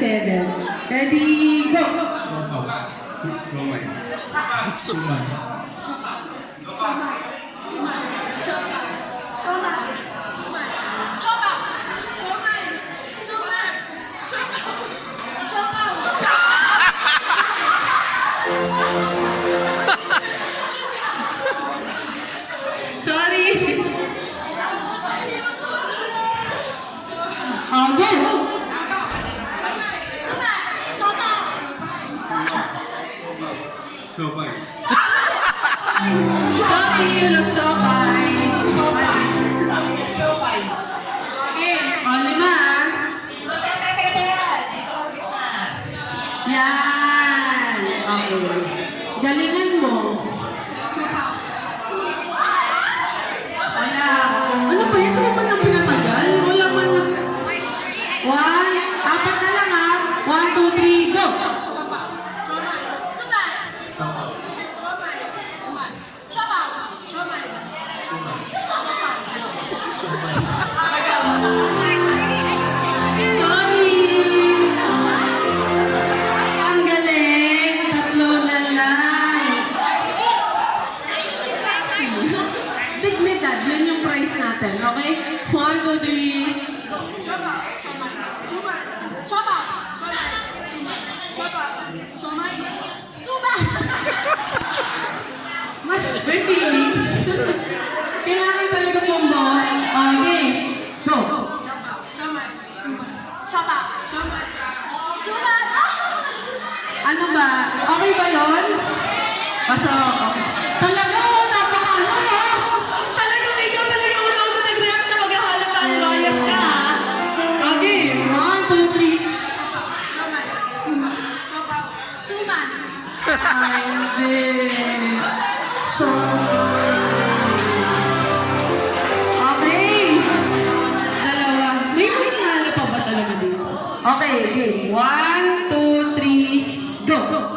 7. Ready, go! Sumay. Sumay. Sorry. Go! Sumay. Sorry, walang sopay. Okay, o 5. Yan. Okay. Galingan mo. Wala. Ano ba yan? Ito ba lang pinatagal? Wala man. 1. Apat na lang ha. 1, 2, 3, go! Sorry! Ang galing! Tatlo na lang. Dignidad, yun yung price natin, okay? 1, 2, 3. May feelings. Kailangan talaga pombo. Okay. Go. Ano ba? Okay ba yun? Pasok. Okay. Talaga, napaka-ano. Talagang ikaw talaga una-una nag-react na maghahalata ang bias ka. Okay. 1, 2, 3. Ay, hindi. So, okay. Dalawa. May signal pa ba talaga dito? Okay, game. 1, 2, 3, go!